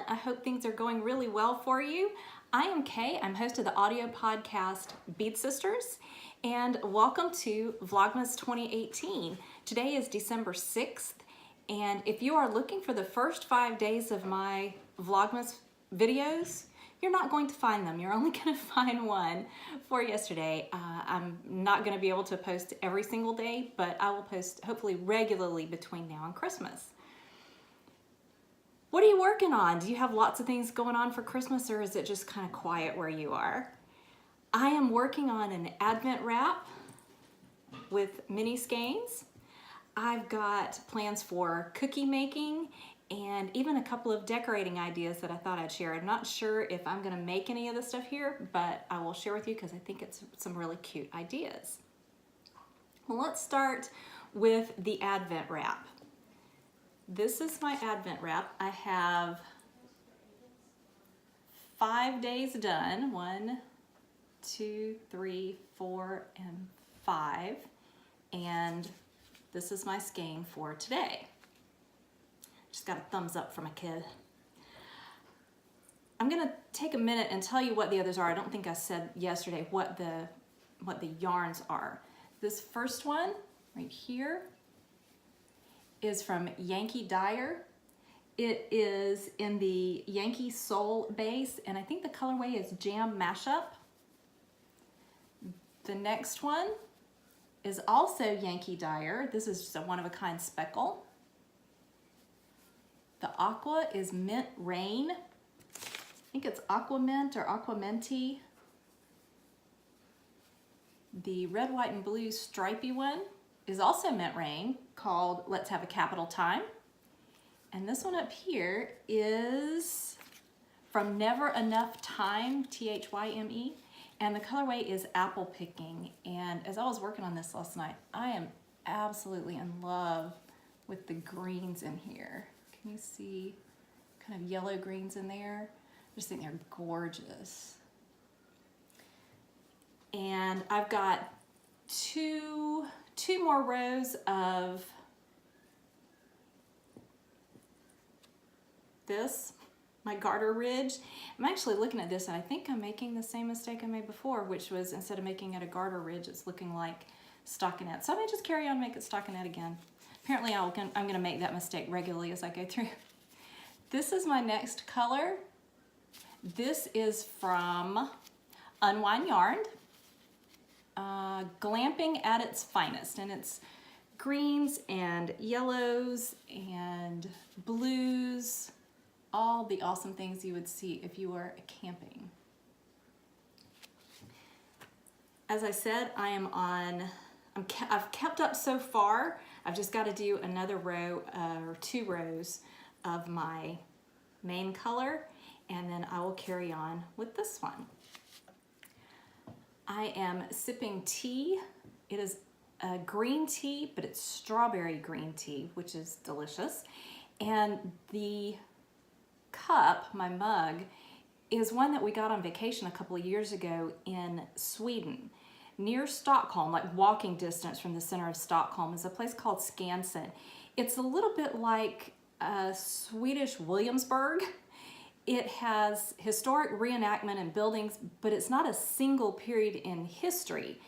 I hope things are going really well for you. I am Kay. I'm host of the audio podcast Bede Sisters, and welcome to Vlogmas 2018. Today is December 6th, and if you are looking for the first 5 days of my Vlogmas videos, you're not going to find them. You're only going to find one for yesterday. I'm not going to be able to post every single day, but I will post hopefully regularly between now and Christmas. What are you working on? Do you have lots of things going on for Christmas, or is it just kind of quiet where you are? I am working on an Advent wrap with mini skeins. I've got plans for cookie making and even a couple of decorating ideas that I thought I'd share. I'm not sure if I'm gonna make any of this stuff here, but I will share with you because I think it's some really cute ideas. Well, let's start with the Advent wrap. This is my Advent wrap. I have 5 days done. 1, 2, 3, 4, and 5. And this is my skein for today. Just got a thumbs up from a kid. I'm gonna take a minute and tell you what the others are. I don't think I said yesterday what the yarns are. This first one right here is from Yankee Dyer. It is in the Yankee Soul base, and I think the colorway is Jam Mashup. The next one is also Yankee Dyer. This is just a one-of-a-kind speckle. The aqua is Mint Rain. I think it's Aqua Mint or Aqua Minty. The red, white, and blue stripy one is also Mint Rain, called Let's Have a Capital Time. And this one up here is from Never Enough Time, T-H-Y-M-E. And the colorway is Apple Picking. And as I was working on this last night, I am absolutely in love with the greens in here. Can you see kind of yellow greens in there? I just think they're gorgeous. And I've got two more rows of this, my garter ridge. I'm actually looking at this and I think I'm making the same mistake I made before, which was instead of making it a garter ridge, it's looking like stockinette. So I may just carry on and make it stockinette again. Apparently I'm gonna make that mistake regularly as I go through. This is my next color. This is from Unwind Yarn. Glamping at its finest, and it's greens and yellows and blues, all the awesome things you would see if you were camping. As I said, I've kept up so far. I've just got to do another row or 2 rows of my main color, and then I will carry on with this one. I am sipping tea. It is a green tea, but it's strawberry green tea, which is delicious. And the cup, my mug, is one that we got on vacation a couple of years ago in Sweden. Near Stockholm, like walking distance from the center of Stockholm, is a place called Skansen. It's a little bit like Swedish Williamsburg. It has historic reenactment and buildings, but it's not a single period in history.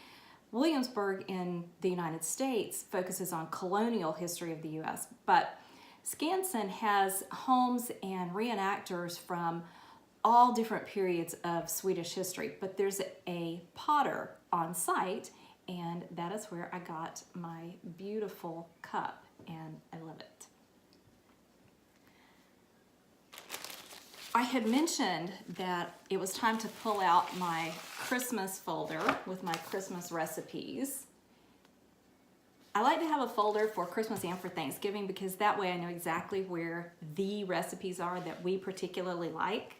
Williamsburg in the United States focuses on colonial history of the US, but Skansen has homes and reenactors from all different periods of Swedish history, but there's a potter on site, and that is where I got my beautiful cup, and I love it. I had mentioned that it was time to pull out my Christmas folder with my Christmas recipes. I like to have a folder for Christmas and for Thanksgiving because that way I know exactly where the recipes are that we particularly like.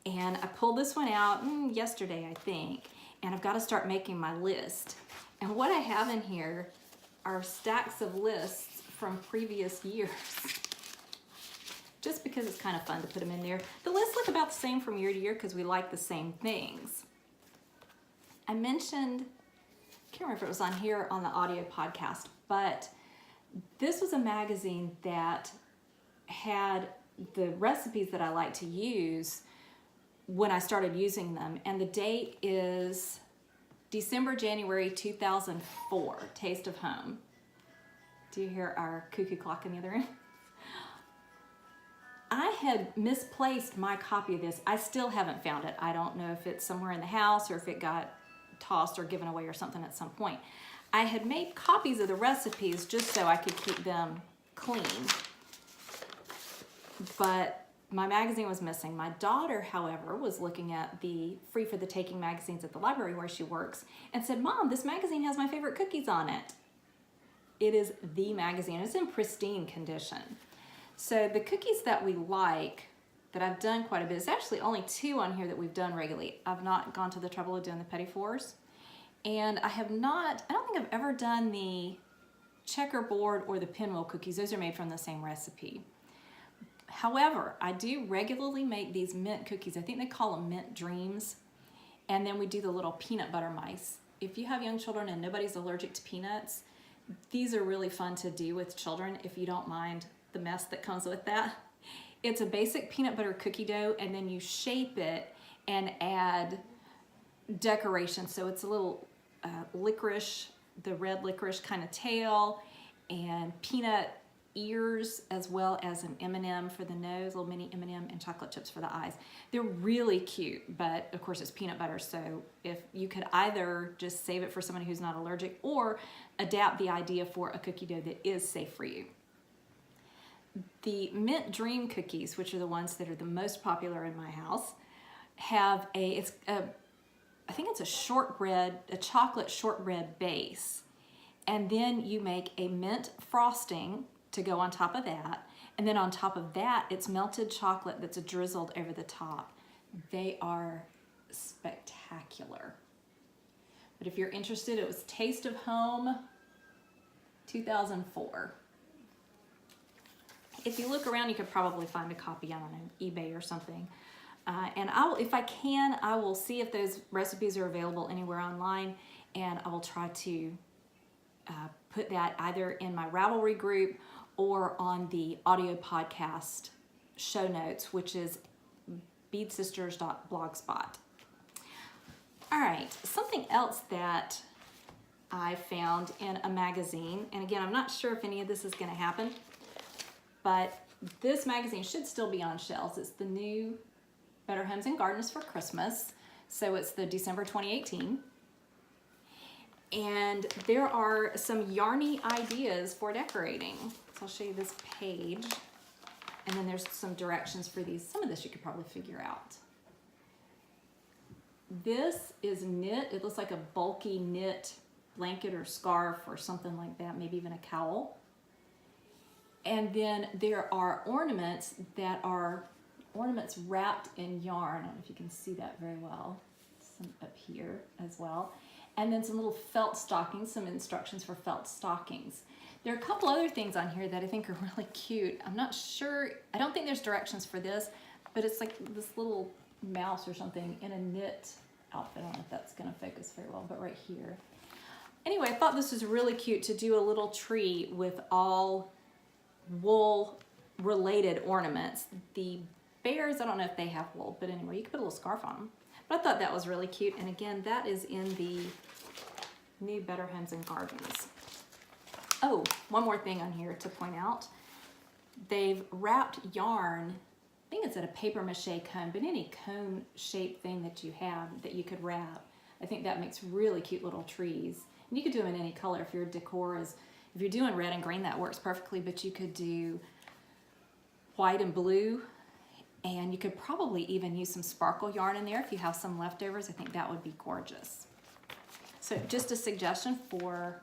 And I pulled this one out yesterday, I think, and I've got to start making my list. And what I have in here are stacks of lists from previous years. Just because it's kind of fun to put them in there. The lists look about the same from year to year because we like the same things. I mentioned, I can't remember if it was on here on the audio podcast, but this was a magazine that had the recipes that I like to use when I started using them. And the date is January 2004, Taste of Home. Do you hear our cuckoo clock in the other room? I had misplaced my copy of this. I still haven't found it. I don't know if it's somewhere in the house or if it got tossed or given away or something at some point. I had made copies of the recipes just so I could keep them clean, but my magazine was missing. My daughter, however, was looking at the Free for the Taking magazines at the library where she works and said, "Mom, this magazine has my favorite cookies on it." It is the magazine. It's in pristine condition. So the cookies that we like, that I've done quite a bit, it's actually only 2 on here that we've done regularly. I've not gone to the trouble of doing the petit fours. And I don't think I've ever done the checkerboard or the pinwheel cookies. Those are made from the same recipe. However, I do regularly make these mint cookies. I think they call them mint dreams. And then we do the little peanut butter mice. If you have young children and nobody's allergic to peanuts, these are really fun to do with children if you don't mind the mess that comes with that. It's a basic peanut butter cookie dough, and then you shape it and add decoration. So it's a little licorice, the red licorice kind of tail, and peanut ears, as well as an M&M for the nose, little mini M&M, and chocolate chips for the eyes. They're really cute, but of course it's peanut butter, so if you could either just save it for someone who's not allergic or adapt the idea for a cookie dough that is safe for you. The Mint Dream cookies, which are the ones that are the most popular in my house, have I think it's a chocolate shortbread base. And then you make a mint frosting to go on top of that. And then on top of that, it's melted chocolate that's drizzled over the top. They are spectacular. But if you're interested, it was Taste of Home 2004. If you look around, you could probably find a copy on eBay or something. And if I can, I will see if those recipes are available anywhere online, and I will try to put that either in my Ravelry group or on the audio podcast show notes, which is bedesisters.blogspot. All right, something else that I found in a magazine, and again, I'm not sure if any of this is going to happen, but this magazine should still be on shelves. It's the new Better Homes and Gardens for Christmas. So it's the December 2018. And there are some yarny ideas for decorating. So I'll show you this page. And then there's some directions for these. Some of this you could probably figure out. This is knit. It looks like a bulky knit blanket or scarf or something like that, maybe even a cowl. And then there are ornaments that are ornaments wrapped in yarn. I don't know if you can see that very well. Some up here as well. And then some little felt stockings, some instructions for felt stockings. There are a couple other things on here that I think are really cute. I'm not sure, I don't think there's directions for this, but it's like this little mouse or something in a knit outfit. I don't know if that's gonna focus very well, but right here. Anyway, I thought this was really cute to do a little tree with all wool related ornaments. The bears, I don't know if they have wool, but anyway, you could put a little scarf on them. But I thought that was really cute. And again, that is in the new Better Homes and Gardens. Oh, one more thing on here to point out. They've wrapped yarn, I think it's at a paper mache cone, but any cone shaped thing that you have that you could wrap. I think that makes really cute little trees. And you could do them in any color. If your decor is, if you're doing red and green, that works perfectly, but you could do white and blue. And you could probably even use some sparkle yarn in there if you have some leftovers. I think that would be gorgeous. So just a suggestion for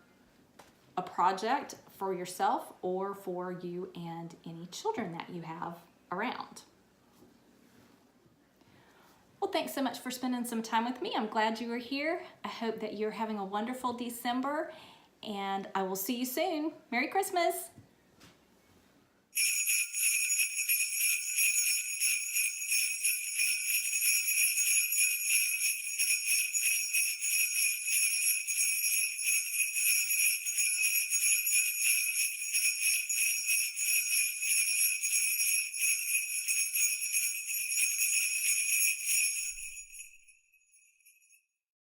a project for yourself or for you and any children that you have around. Well, thanks so much for spending some time with me. I'm glad you were here. I hope that you're having a wonderful December, and I will see you soon. Merry Christmas.